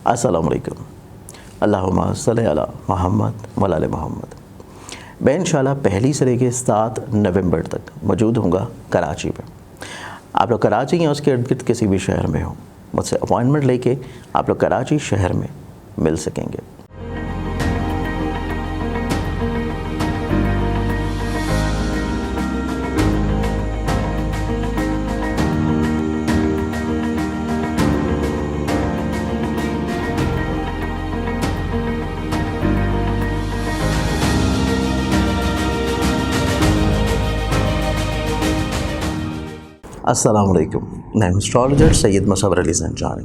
अस्सलामुअलैकुम। अल्लाहुम्मा सल्लि अला मुहम्मद व आले मुहम्मद। मैं इंशाल्लाह पहली से लेकर 7 नवंबर तक मौजूद हूँगा कराची में। आप लोग कराची या उसके इर्द गिर्द किसी भी शहर में हो, मुझसे अपॉइंटमेंट लेके आप लोग कराची शहर में मिल सकेंगे। अस्सलाम वालेकुम। मैं एस्ट्रोलॉजर सैयद मुसव्वर अली ज़ंजानी।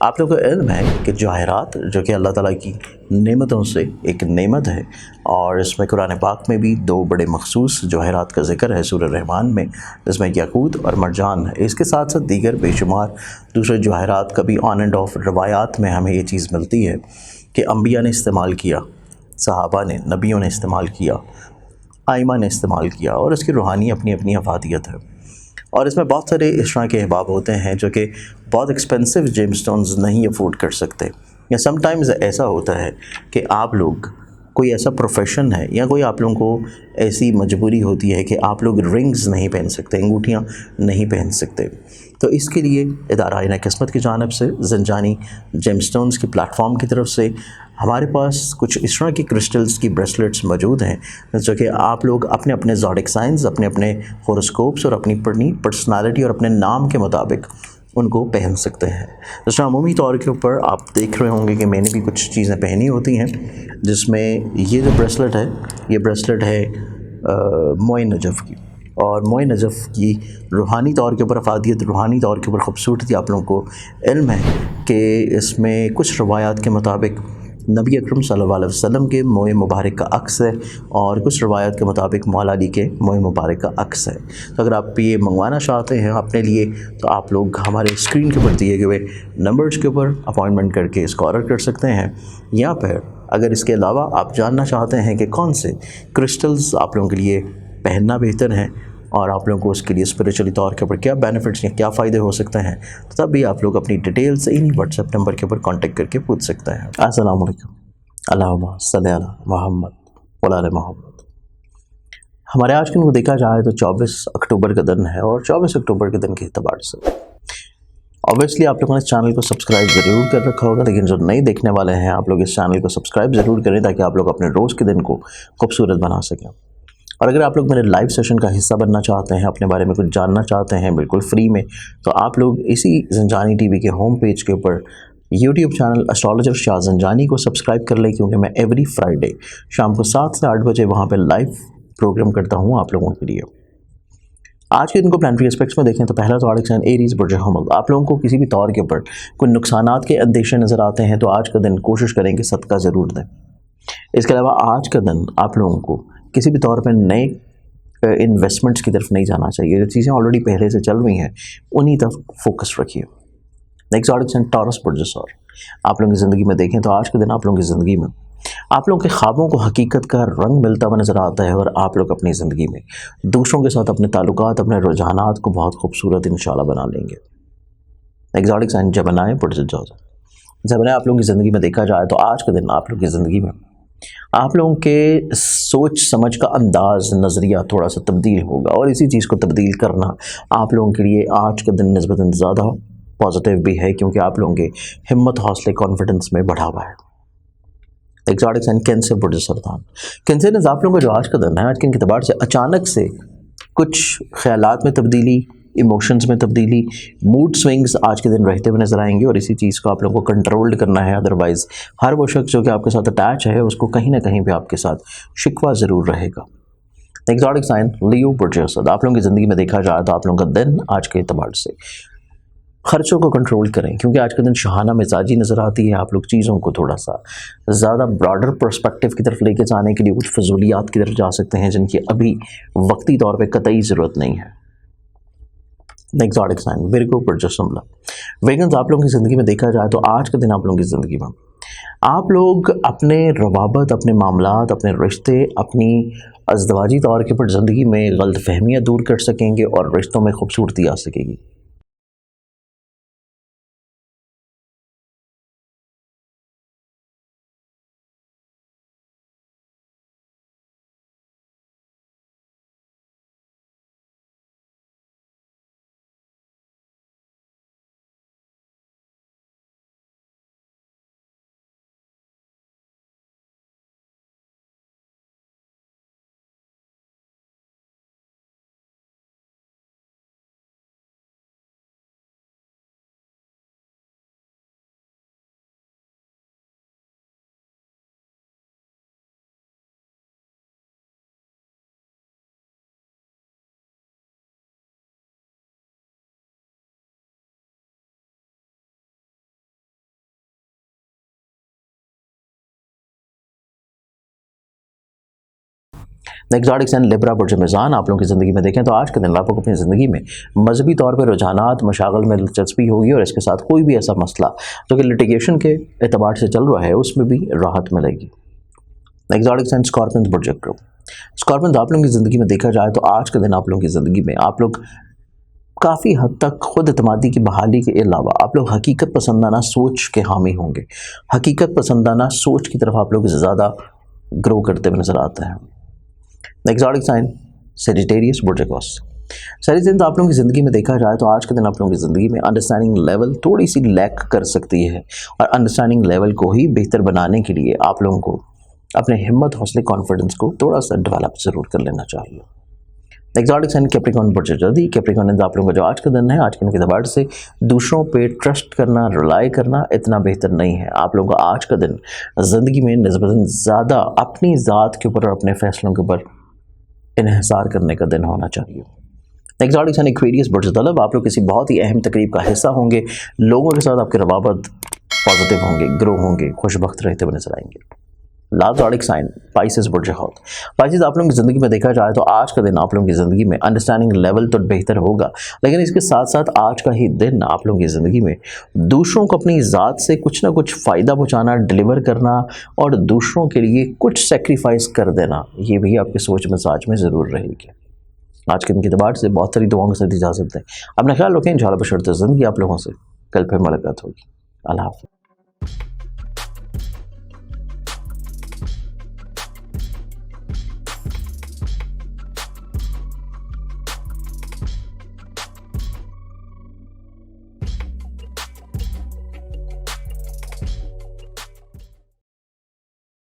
आप लोगों को इल्म है कि जवाहरात जो कि अल्लाह ताला की नेमतों से एक नेमत है, और इसमें कुरान पाक में भी 2 बड़े मखसूस जवाहरात का ज़िक्र है सूरह रहमान में, जिसमें याकूत और मरजान है। इसके साथ साथ दीगर बेशुमार दूसरे जवाहरात का भी ऑन एंड ऑफ रवायात में हमें ये चीज़ मिलती है कि अम्बिया ने इस्तेमाल किया, सहाबा ने, नबियों ने इस्तेमाल किया, आइमा ने इस्तेमाल किया, और इसकी रूहानी अपनी अपनी अफादियत है। और इसमें बहुत सारे इस तरह के अहबाब होते हैं जो कि बहुत एक्सपेंसिव जेमस्टोन्स नहीं अफोर्ड कर सकते, या समटाइम्स ऐसा होता है कि आप लोग कोई ऐसा प्रोफेशन है या कोई आप लोगों को ऐसी मजबूरी होती है कि आप लोग रिंग्स नहीं पहन सकते, अंगूठियाँ नहीं पहन सकते। तो इसके लिए इदारा आईना किस्मत की जानिब से ज़ंजानी जेमस्टोन्स की प्लेटफॉर्म की तरफ से हमारे पास कुछ इस तरह की क्रिस्टल्स की ब्रेसलेट्स मौजूद हैं जो कि आप लोग अपने अपने ज़ोडिक साइंस, अपने अपने होरोस्कोप्स और अपनी पर्सनालिटी और अपने नाम के मुताबिक उनको पहन सकते हैं। जिस अमूमी तौर के ऊपर आप देख रहे होंगे कि मैंने भी कुछ चीज़ें पहनी होती हैं, जिसमें ये जो ब्रेसलेट है, ये ब्रेसलेट है मोए नजफ़ की, और मोए नजफ़ की रूहानी तौर के ऊपर अफादियत, रूहानी तौर के ऊपर ख़ूबसूरती आप लोगों को इल्म है कि इसमें कुछ रवायात के मुताबिक नबी अकरम सल्लल्लाहु अलैहि वसल्लम के मोए मुबारक का अक्स है, और कुछ रवायत के मुताबिक मौला अली के मोए मुबारक का अक्स है। तो अगर आप ये मंगवाना चाहते हैं अपने लिए, तो आप लोग हमारे स्क्रीन के ऊपर दिए गए नंबर्स के ऊपर अपॉइंटमेंट करके इसको ऑर्डर कर सकते हैं। या फिर अगर इसके अलावा आप जानना चाहते हैं कि कौन से क्रिस्टल्स आप लोगों के लिए पहनना बेहतर है और आप लोगों को उसके लिए स्पिरिचुअली तौर के ऊपर क्या बेनिफिट्स या क्या फ़ायदे हो सकते हैं, तो तब भी आप लोग अपनी डिटेल्स इन्हीं व्हाट्सएप नंबर के ऊपर कांटेक्ट करके पूछ सकते हैं। अस्सलाम वालेकुम। अल्लाहुम्मा सल्लि अला मुहम्मद व आले मुहम्मद। हमारे आज के दिन को देखा जाए तो 24 अक्टूबर का दिन है, और 24 अक्टूबर के दिन के अतबार से ऑब्वियसली आप लोगों ने इस चैनल को सब्सक्राइब ज़रूर कर रखा होगा, लेकिन जो नए देखने वाले हैं आप लोग इस चैनल को सब्सक्राइब ज़रूर करें ताकि आप लोग अपने रोज़ के दिन को खूबसूरत बना सकें। और अगर आप लोग मेरे लाइव सेशन का हिस्सा बनना चाहते हैं, अपने बारे में कुछ जानना चाहते हैं बिल्कुल फ्री में, तो आप लोग इसी ज़ंजानी टीवी के होम पेज के ऊपर YouTube channel astrologer Shah Zanjani को सब्सक्राइब कर लें, क्योंकि मैं एवरी फ्राइडे शाम को 7 से 8 बजे वहाँ पे लाइव प्रोग्राम करता हूँ आप लोगों के लिए। आज के दिन को प्लानिटरी एस्पेक्ट्स में देखें तो पहला तो साइन एरीज बुर्ज हमल। आप लोगों को किसी भी तौर के ऊपर कोई नुकसानात के अंदेशे नज़र आते हैं तो आज का दिन कोशिश करें कि सदका ज़रूर दें। इसके अलावा आज का दिन आप लोगों को किसी भी तौर पर नए इन्वेस्टमेंट्स की तरफ नहीं जाना चाहिए। जो चीज़ें ऑलरेडी पहले से चल रही हैं उन्हीं तरफ फोकस रखिए। नेक्स्ट ऑर्डर टॉरस बुर्ज और आप लोगों की ज़िंदगी में देखें तो आज के दिन आप लोगों की ज़िंदगी में आप लोगों के ख्वाबों को हकीकत का रंग मिलता हुआ नज़र आता है, और आप लोग अपनी ज़िंदगी में दूसरों के साथ अपने ताल्लुकात, अपने रुझानात को बहुत खूबसूरत इंशाल्लाह बना लेंगे। एग्जॉटिक साइन जमनाए बुर्ज जौज़ा। जमनाए आप लोगों की ज़िंदगी में देखा जाए तो आज के दिन आप लोगों की ज़िंदगी में आप लोगों के सोच समझ का अंदाज़, नज़रिया थोड़ा सा तब्दील होगा, और इसी चीज़ को तब्दील करना आप लोगों के लिए आज का दिन निस्बतन ज़्यादा पॉजिटिव भी है, क्योंकि आप लोगों के हिम्मत, हौसले, कॉन्फिडेंस में बढ़ावा है। एक्सॉटिक साइन कैंसर बुर्ज सरदान। कैंसर ने आप लोगों का जो आज का दिन है, आज के अतबार से अचानक से कुछ ख्यालात में तब्दीली, इमोशंस में तब्दीली, मूड स्विंग्स आज के दिन रहते हुए नजर आएंगे, और इसी चीज़ को आप लोगों को कंट्रोल्ड करना है। अदरवाइज़ हर वो शख्स जो कि आपके साथ अटैच है उसको कहीं ना कहीं पे आपके साथ शिकवा ज़रूर रहेगा। एक्सॉटिक साइन लियो बुर्ज असद। आप लोगों की ज़िंदगी में देखा जाए तो आप लोगों का दिन आज के अतबार से खर्चों को कंट्रोल करें, क्योंकि आज के दिन शहाना मिजाजी नज़र आती है। आप लोग चीज़ों को थोड़ा सा ज़्यादा ब्रॉडर पर्सपेक्टिव की तरफ लेके जाने के लिए कुछ फजूलियात की तरफ जा सकते हैं, जिनकी अभी वक्ती तौर पे कतई ज़रूरत नहीं है। एक्सॉटिक साइन विर्गो बुर्ज शिमला। वेगन्स आप लोगों की ज़िंदगी में देखा जाए तो आज के दिन आप लोगों की ज़िंदगी में आप लोग अपने रवाबत, अपने मामलात, अपने रिश्ते, अपनी अज़दवाजी तौर के ऊपर ज़िंदगी में गलतफहमियाँ दूर कर सकेंगे, और रिश्तों में खूबसूरती आ सकेगी। एग्जॉटिक साइन लिब्रा बुर्ज मिज़ान आप लोगों की ज़िंदगी में देखें तो आज के दिन आप लोग अपनी ज़िंदगी में मजहबी तौर पर रुझानात मशागल में दिलचस्पी होगी और इसके साथ कोई भी ऐसा मसला जो कि लिटिगेशन के एतबार से चल रहा है उसमें भी राहत मिलेगी। एग्जॉटिक साइन स्कॉर्पियन बुर्ज ग्रुप स्कॉर्पियन आप लोगों की ज़िंदगी में देखा जाए तो आज के दिन आप लोगों की ज़िंदगी में आप लोग काफ़ी हद तक खुद एतमादी की बहाली के अलावा आप लोग हकीकत पसंदाना सोच के हामी होंगे। हकीकत पसंदाना सोच की तरफ आप लोग ज़्यादा ग्रो करते हुए नजर आते हैं। एग्जॉटिक साइन सेजिटेरियस बुर्ज एक्वास सेजिटेरियस आप लोगों की ज़िंदगी में देखा जाए तो आज के दिन आप लोगों की ज़िंदगी में अंडरस्टैंडिंग लेवल थोड़ी सी लैक कर सकती है और अंडरस्टैंडिंग लेवल को ही बेहतर बनाने के लिए आप लोगों को अपने हिम्मत हौसले कॉन्फिडेंस को थोड़ा सा डेवलप ज़रूर कर लेना चाहिए। एग्जॉटिक साइन कैप्रिकॉर्न बुर्ज जल्दी कैप्रिकॉर्न आप लोगों का जो आज का दिन है आज के दिन के एतबार से दूसरों पे ट्रस्ट करना रिलाई करना इतना बेहतर नहीं है। आप लोगों का आज का दिन ज़िंदगी में निस्बतन ज़्यादा अपनी ज़ात के ऊपर और अपने फैसलों के ऊपर इन्हिसार करने का दिन होना चाहिए। एग्जॉटिक साइन एक्वेरियस बुर्ज तलब आप लोग किसी बहुत ही अहम तकरीब का हिस्सा होंगे। लोगों के साथ आपके रवाबत पॉजिटिव होंगे, ग्रो होंगे, खुशबख्त रहते हुए नजर आएंगे। लास्ट साइन पाइसेस बुर्ज हौत पाइसेस आप लोगों की ज़िंदगी में देखा जाए तो आज का दिन आप लोगों की ज़िंदगी में अंडरस्टैंडिंग लेवल तो बेहतर होगा, लेकिन इसके साथ साथ आज का ही दिन आप लोगों की ज़िंदगी में दूसरों को अपनी ज़ात से कुछ ना कुछ फ़ायदा पहुंचाना, डिलीवर करना और दूसरों के लिए कुछ सेक्रीफाइस कर देना, ये भी आपके सोच मिजाज में ज़रूर रहेगी। आज के दिन के एतबार से बहुत सारी दुआओं के साथ इजाज़त दें। अपना ख्याल रखें, इंशाअल्लाह बशर्ते ज़िंदगी आप लोगों से कल फिर मुलाकात होगी। अल्लाह हाफ़िज़।